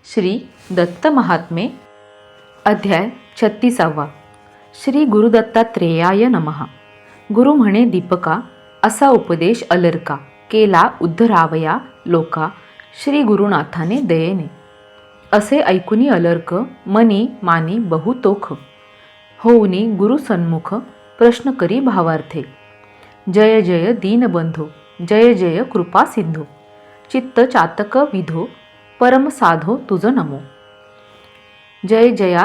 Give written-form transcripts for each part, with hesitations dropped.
श्री दत्त महात्मे अध्याय 36. श्री गुरुदत्तात्रेयाय नमः. गुरु म्हणे दीपका, असा उपदेश अलर्का केला उद्धरावया लोका श्री गुरुनाथाने दयेने. असे ऐकुनी अलर्क मनी मानी बहुतोख होऊनी गुरु सन्मुख प्रश्न करी भावार्थे. जय जय दीनबंधो, जय जय कृपा सिंधो, चित्त चातक विधो, परम साधो तुझ नमो. जय जया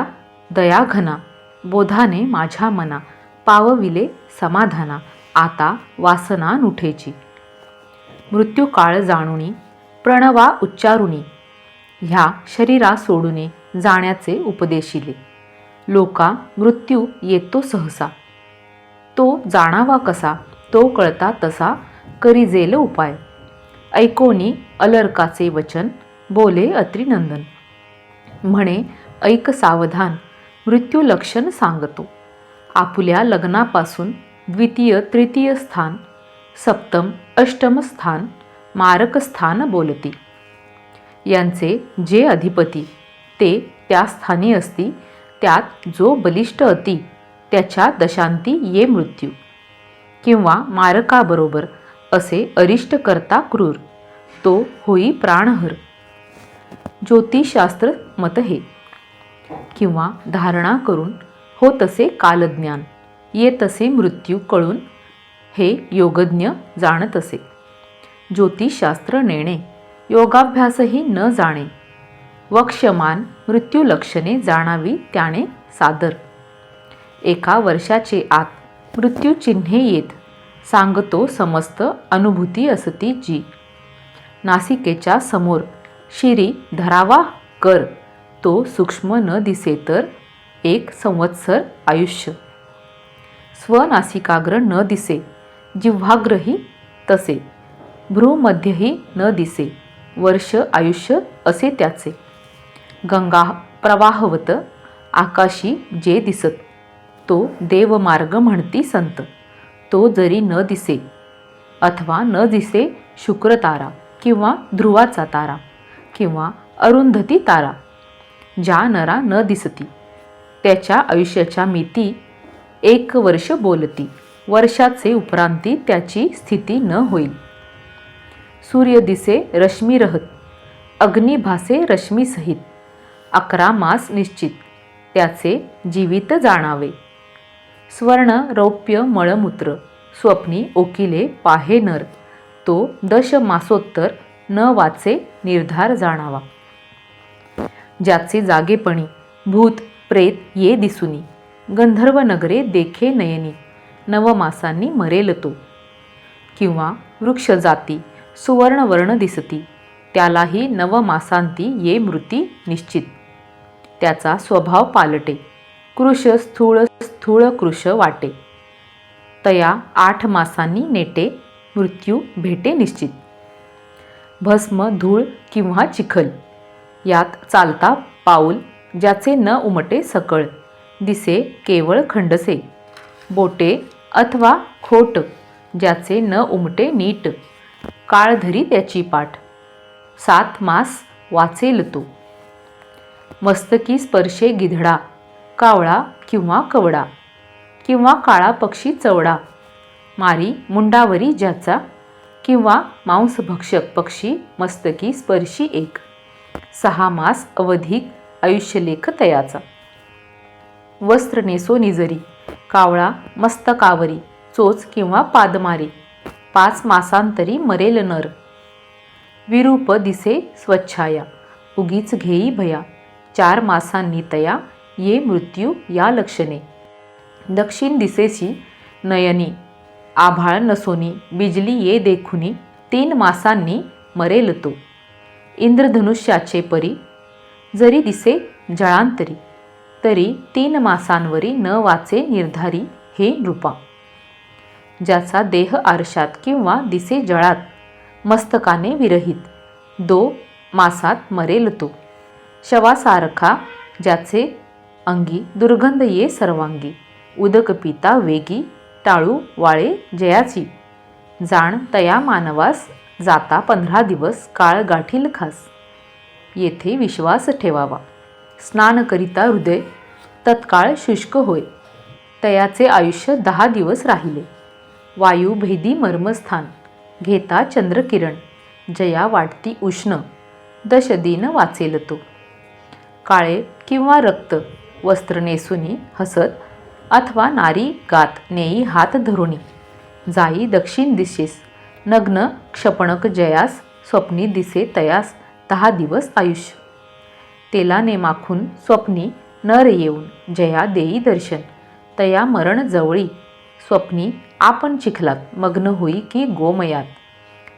दया घना, बोधाने माझ्या मना पावविले समाधाना, आता वासना नुठेची. मृत्यू काळ जाणुनी प्रणवा उच्चारुनी, ह्या शरीरा सोडूने जाण्याचे उपदेशिले. लोका मृत्यू येतो सहसा, तो जाणावा कसा, तो कळता तसा करीजेल उपाय. ऐकोनी अलर्काचे वचन बोले अत्रिनंदन. म्हणे ऐक सावधान, मृत्यू लक्षण सांगतो. आपुल्या लग्नापासून द्वितीय तृतीय स्थान, सप्तम अष्टम स्थान, मारक स्थान बोलती. यांचे जे अधिपती ते त्या स्थानी असती, त्यात जो बलिष्ठ अति त्याच्या दशांती ये मृत्यू. किंवा मारकाबरोबर असे अरिष्ट करता क्रूर, तो होई प्राणहर. ज्योतिषशास्त्र मत हे. किंवा धारणा करून हो तसे कालज्ञान, ये तसे मृत्यू कळून हे योगज्ञ जाणत असे. ज्योतिषशास्त्र नेणे योगाभ्यासही न जाणे, वक्ष्यमान मृत्यू लक्षणे जाणावी त्याने सादर. 1 वर्षाचे आत मृत्यू चिन्हे येत, सांगतो समस्त अनुभूती असती जी. नासिकेच्या समोर शिरी धरावा कर, तो सूक्ष्म न दिसे तर 1 संवत्सर आयुष्य. स्वनासिकाग्र न दिसे, जिव्हाग्रही तसे, भ्रूमध्यही न दिसे, वर्ष आयुष्य असे त्याचे. गंगा प्रवाहवत आकाशी जे दिसत, तो देवमार्ग म्हणती संत. तो जरी न दिसे अथवा न दिसे शुक्रतारा किंवा ध्रुवाचा तारा किंवा अरुंधती तारा, ज्या नरा न दिसती त्याच्या आयुष्याच्या मिती 1 वर्ष बोलती. वर्षाचे उपरांती त्याची स्थिती न होईल. सूर्य दिसे रश्मी रहत, अग्नी भासे रश्मी सहित, 11 मास निश्चित त्याचे जीवित जाणावे. स्वर्ण रौप्य मळमूत्र स्वप्नी ओकिले पाहे नर, तो 10 मासोत्तर न वाचे निर्धार जाणावा. ज्याचे जागेपणी भूत प्रेत ये दिसुनी, गंधर्व नगरे देखे नयनी, 9 मासांनी मरेल तो. किंवा वृक्ष जाती सुवर्णवर्ण दिसती, त्यालाही 9 मासांती ये मृती निश्चित. त्याचा स्वभाव पालटे, कृश स्थूळ स्थूळ कृश वाटे, तया 8 मासांनी नेटे मृत्यू भेटे निश्चित. भस्म धूळ किंवा चिखल यात चालता पाऊल, ज्याचे न उमटे सकळ, दिसे केवळ खंडसे. बोटे अथवा खोट, ज्याचे न उमटे नीट, काळ धरी त्याची पाठ, 7 मास वाचेल तो. मस्तकी स्पर्शे गिधडा, कावळा किंवा कवडा, किंवा काळा पक्षी चवडा, मारी मुंडावरी ज्याचा, किंवा मांसभक्षक पक्षी मस्तकी स्पर्शी 1, 6 मास अवधिक आयुष्यलेख तयाचा. वस्त्र नेसो निजरी, कावळा मस्तकावरी, चोच किंवा पादमारी, 5 मासांतरी मरेल नर. विरूप दिसे स्वच्छाया, उगीच घेई भया, 4 मासांनी तया ये मृत्यू या लक्षणे. दक्षिण दिसेशी नयनी, आभाळ नसोनी बिजली ये देखुनी, 3 मासांनी मरेल तो. इंद्रधनुष्याचे परी जरी दिसे जळांतरी, तरी 3 मासांवरी न वाचे निर्धारी हे नृपा. ज्याचा देह आरशात किंवा दिसे जळात, मस्तकाने विरहित, 2 मासात मरेल तो. शवासारखा ज्याचे अंगी दुर्गंध ये सर्वांगी, उदक पिता वेगी, टाळू वाळे जयाची, जाण तया मानवास जाता 15 दिवस काळ गाठील खास. येथे विश्वास ठेवावा. स्नान करिता हृदय तत्काळ शुष्क होय. तयाचे आयुष्य 10 दिवस राहिले. वायू भेदी मर्मस्थान घेता चंद्रकिरण. जया वाटती उष्ण 10 दिन वाचेल तो. काळे किंवा रक्त वस्त्र नेसुनी हसत अथवा नारी गात नेई हात धरुणी. जाई दक्षिण दिशेस नग्न क्षपणक जयास स्वप्नी दिसे तयास 10 दिवस आयुष्य. तेला नेमाखून स्वप्नी नर येऊन जया देई दर्शन. तया मरण जवळी स्वप्नी आपण चिखलात मग्न होई की गोमयात.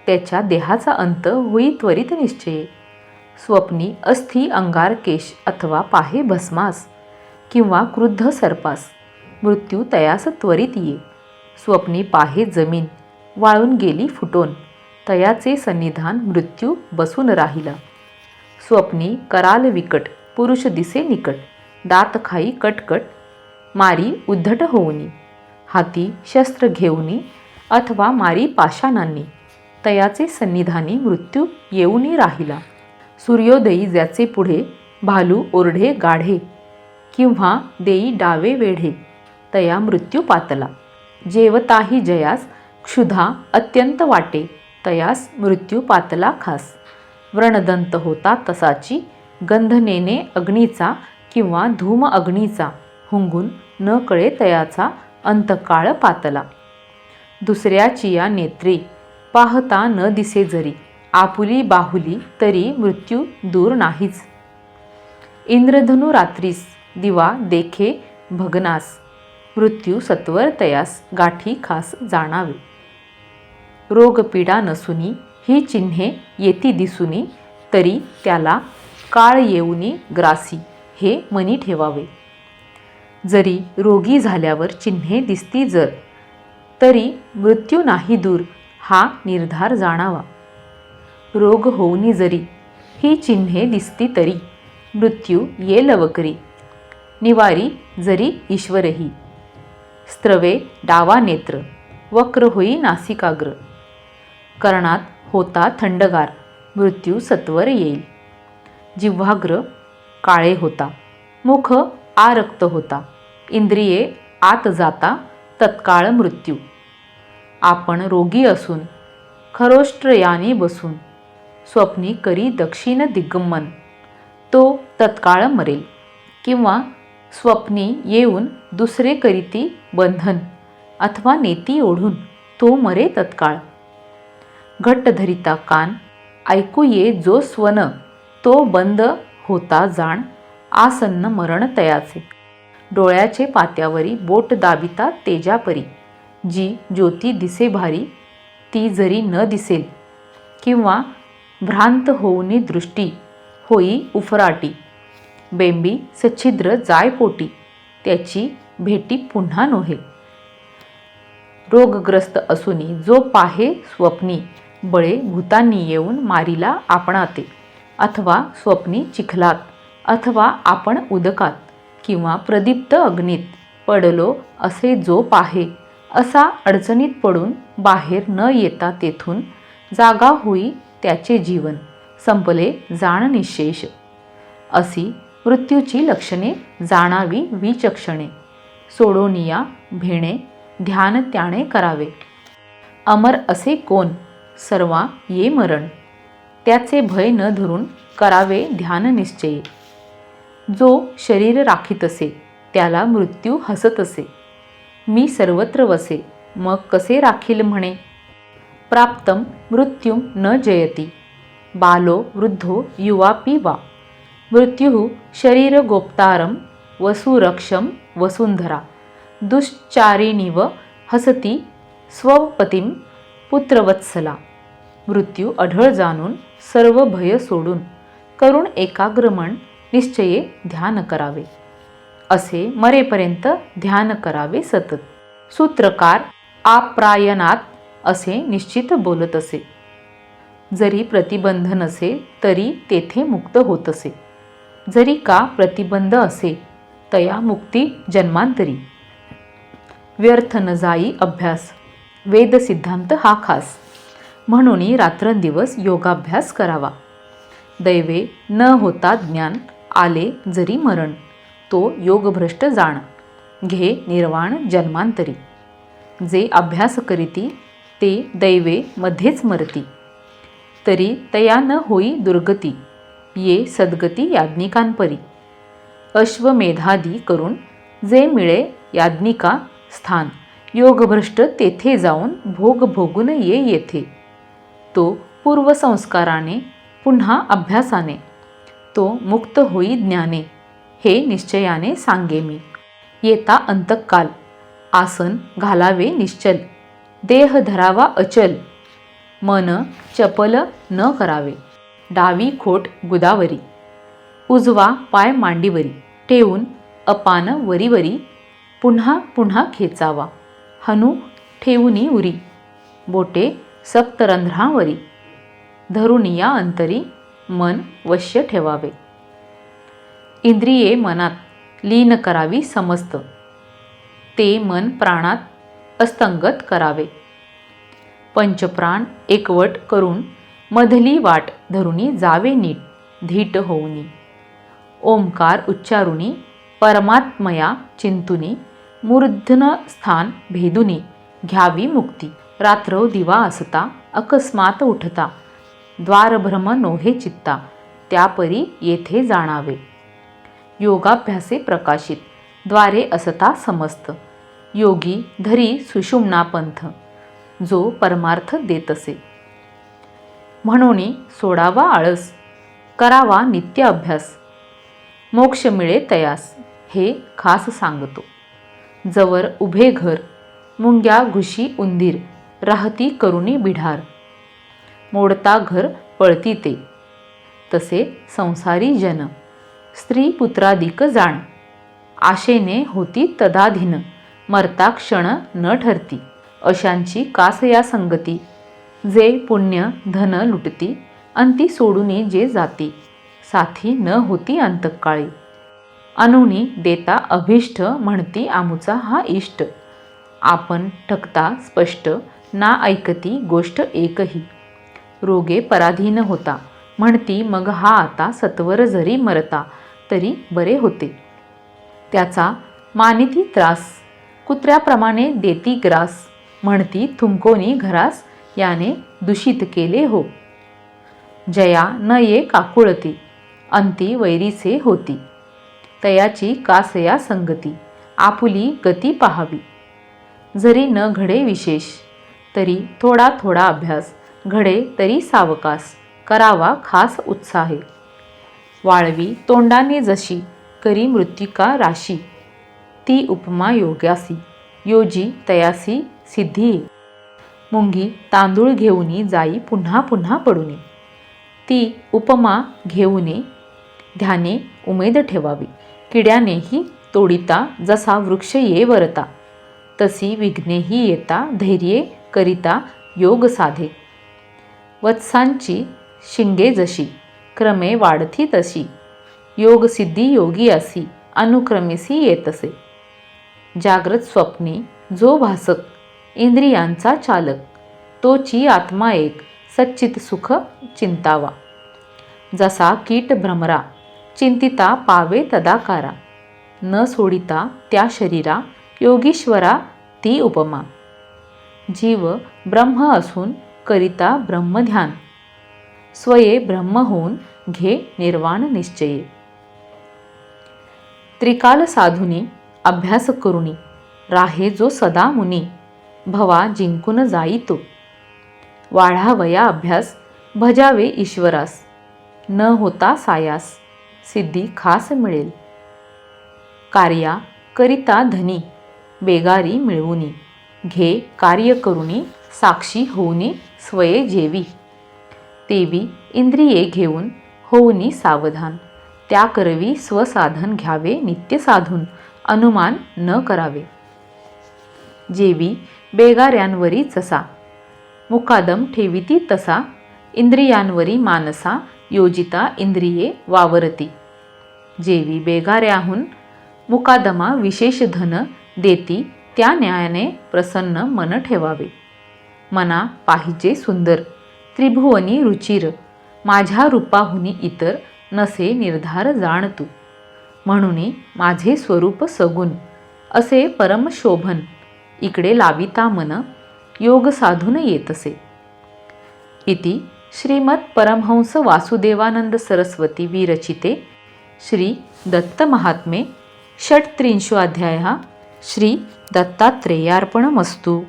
त्याच्या देहाचा अंत होई त्वरित निश्चये. स्वप्नी अस्थि अंगार केश अथवा पाहे भस्मास किंवा क्रुद्ध सर्पास. मृत्यू तयास त्वरित ये. स्वप्नी पाहे जमीन वाळून गेली फुटोन. तयाचे सन्निधान मृत्यू बसून राहिला. स्वप्नी कराल विकट पुरुष दिसे निकट. दात खाई कटकट मारी उद्धट होऊनी. हाती शस्त्र घेऊनी अथवा मारी पाषाणांनी. तयाचे सन्निधानी मृत्यू येऊनी राहिला. सूर्योदयी ज्याचे पुढे भालू ओरढे गाढे किंवा देई डावे वेढे. तया मृत्यू पातला. जेवताही जयास क्षुधा अत्यंत वाटे. तयास मृत्यू पातला खास. व्रणदंत होता तसाची गंध नेणे अग्नीचा किंवा धूम अग्नीचा. हुंगून न कळे तयाचा अंतकाळ पातला. दुसऱ्याची या नेत्री पाहता न दिसे जरी. आपुली बाहुली तरी मृत्यू दूर नाहीच. इंद्रधनु रात्रीस दिवा देखे भगनास. मृत्यू सत्वर तयास गाठी खास जाणावे. रोगपीडा नसुनी ही चिन्हे येती दिसुनी. तरी त्याला काळ येऊनी ग्रासी हे मनी ठेवावे. जरी रोगी झाल्यावर चिन्हे दिसती जर तरी मृत्यू नाही दूर हा निर्धार जाणावा. रोग होऊनी जरी ही चिन्हे दिसती तरी मृत्यू ये लवकरी. निवारी जरी ईश्वरही. स्त्रवे डावा नेत्र वक्र होई नासिकाग्र. कर्णात होता थंडगार मृत्यू सत्वर येईल. जिव्हाग्र काळे होता. मुख आरक्त होता. इंद्रिये आत जाता तत्काळ मृत्यू. आपण रोगी असून खरोष्ट्रयाने बसून स्वप्नी करी दक्षिण दिग्गमन. तो तत्काळ मरेल. किंवा स्वप्नी येऊन दुसरे करीती बंधन अथवा नेती ओढून तो मरे तत्काळ. घट्ट धरिता कान ऐकू ये जो स्वन. तो बंद होता जाण आसन्न मरण तयाचे. डोळ्याचे पात्यावरी बोट दाबिता तेजापरी. जी ज्योती दिसे भारी ती जरी न दिसेल. किंवा भ्रांत होऊनी दृष्टी होई उफराटी. बेंबी सच्छिद्र जाय पोटी त्याची भेटी पुन्हा नोहे. रोगग्रस्त असूनी जो पाहे स्वप्नी बळे भूतांनी येऊन मारिला आपणाते. अथवा स्वप्नी चिखलात अथवा आपण उदकात किंवा प्रदीप्त अग्नीत पडलो असे जो पाहे. असा अडचणीत पडून बाहेर न येता तेथून जागा होई त्याचे जीवन. संपले जाण निशेष. अशी मृत्यूची लक्षणे जाणावी विचक्षणे. सोडोनिया भेणे ध्यान त्याने करावे. अमर असे कोण सर्वा ये मरण. त्याचे भय न धरून करावे ध्यान निश्चयी. जो शरीर राखीत असे त्याला मृत्यू हसत असे. मी सर्वत्र वसे मग कसे राखील म्हणे. प्राप्तम मृत्युम न जयती बालो वृद्धो युवापि वा. मृत्यु शरीर गोप्तारम वसुरक्षम वसुंधरा. दुश्चारिणीव हसती स्वपतीम पुत्रवत्सला. मृत्यू अढळ जाणून सर्व भय सोडून करून एकाग्रमन निश्चये ध्यान करावे. असे मरेपर्यंत ध्यान करावे सतत. सूत्रकार आप्रायणात असे निश्चित बोलत असे. जरी प्रतिबंध नसे तरी तेथे मुक्त होत असे. जरी का प्रतिबंध असे तया मुक्ती जन्मांतरी. व्यर्थ न जाई अभ्यास वेद सिद्धांत हा खास. म्हणून रात्रंदिवस योगाभ्यास करावा. दैवे न होता ज्ञान, आले जरी मरण, तो योगभ्रष्ट जाण, घे निर्वाण जन्मांतरी. जे अभ्यास करीती ते दैवे मध्येच मरती, तरी तया न होई दुर्गती, ये सद्गती याज्ञिकांपरी. अश्वमेधादी करून जे मिळे याज्ञिका स्थान, योगभ्रष्ट तेथे जाऊन भोग भोगून ये येथे. तो पूर्वसंस्काराने पुन्हा अभ्यासाने, तो मुक्त होई ज्ञाने, हे निश्चयाने सांगे मी. येता अंतकाल आसन घालावे निश्चल, देह धरावा अचल, मन चपल न करावे. डावी खोट गुदावरी, उजवा पाय मांडीवरी, ठेवून अपान वरीवरी, पुन्हा पुन्हा खेचावा. हनु ठेवुनी उरी, बोटे सप्तरंध्रावरी, धरून या अंतरी, मन वश्य ठेवावे. इंद्रिये मनात लीन करावी समस्त, ते मन प्राणात अस्तंगत करावे. पंचप्राण एकवट करून मधली वाट धरुनी जावे नीट, धीट होऊनी. ओंकार उच्चारुनी परमात्मया चिंतुनी, मूर्धन स्थान भेदुनी, घ्यावी मुक्ती. रात्र दिवा असता अकस्मात उठता, द्वारभ्रम नोहे चित्ता, त्यापरी येथे जाणावे. योगाभ्यासे प्रकाशित द्वारे असता समस्त, योगी धरी सुषुम्ना पंथ, जो परमार्थ देतसे. म्हणून सोडावा आळस, करावा नित्य अभ्यास, मोक्ष मिळे तयास, हे खास सांगतो. जवर उभे घर मुंग्या घुशी उंदीर, राहती करुणी बिढार, मोडता घर पळती ते, तसे संसारी जन. स्त्री पुत्रादिक जाण, आशेने होती तदाधीन, मरता क्षण न ठरती. अशांची कास या संगती, जे पुण्य धन लुटती, अंती सोडूनी जे जाती, साथी न होती अंतकाळी. अनुनी देता अभिष्ट, म्हणती आमुचा हा इष्ट. आपण ठकता स्पष्ट, ना ऐकती गोष्ट एकही. रोगे पराधीन होता, म्हणती मग हा आता, सत्वर जरी मरता तरी बरे होते. त्याचा मानिती त्रास, कुत्र्याप्रमाणे देती ग्रास, म्हणती थुंकोनी घरास, याने दूषित केले हो. जया न ये काकुळती, अंती वैरीचे होती, तयाची कासया संगती, आपुली गती पाहावी. जरी न घडे विशेष, तरी थोडा थोडा अभ्यास, घडे तरी सावकास, करावा खास उत्साहे. वाळवी तोंडाने जशी, करी मृत्तिका राशी, ती उपमा योग्यासी, योजी तयासी सिद्धी. मुंगी तांदूळ घेऊनी जाई पुन्हा पुन्हा पडुनी, ती उपमा घेऊने ध्याने उमेद ठेवावी. किड्यानेही तोडिता जसा वृक्ष ये वरता, तसी विघ्नेही येता धैर्ये करिता योग साधे. वत्सांची शिंगे जशी, क्रमे वाढती तशी, योग सिद्धी योगी असी, अनुक्रमेसी येतसे. जाग्रत स्वप्नी जो भासक, इंद्रियांचा चालक, तोची आत्मा एक, सच्चित सुख चिंतावा. जसा कीट भ्रमरा, चिंतिता पावे तदाकारा, न सोडिता त्या शरीरा, योगीश्वरा ती उपमा. जीव ब्रह्म असून करिता ब्रह्मध्यान, स्वये ब्रह्म होऊन घे निर्वाण निश्चये. त्रिकाल साधुनी अभ्यास करुणी, राहे जो सदा मुनी, भवा जिंकून जाई तो. वाढावया अभ्यास, भजावे ईश्वरास, न होता सायास, सिद्धी खास मिळेल. कार्या करिता धनी, बेगारी मिळवुनी, घे कार्य करुणी, साक्षी होऊनी स्वये जेवी. तेवी इंद्रिये घेऊन होऊनी सावधान, त्या करवी स्वसाधन घ्यावे नित्य साधून, अनुमान न करावे. जेवी बेगाऱ्यांवरी जसा, मुकादम ठेविती तसा, इंद्रियांवरी मानसा, योजिता इंद्रिये वावरती. जेवी बेगाऱ्याहून मुकादमा विशेष धन देती, त्या न्यायाने प्रसन्न मन ठेवावे. मना पाहिजे सुंदर, त्रिभुवनी रुचिर, माझ्या रूपाहुनी इतर नसे निर्धार जाण तू. म्हणून माझे स्वरूप सगुण असे परमशोभन इकडे लाविता मन योग साधून येतसे. इति श्रीमद परमहंस वासुदेवानंद सरस्वती विरचिते श्री दत्त महात्मे षट्त्रिंशोऽध्यायः श्री दत्तात्रेयार्पणमस्तु.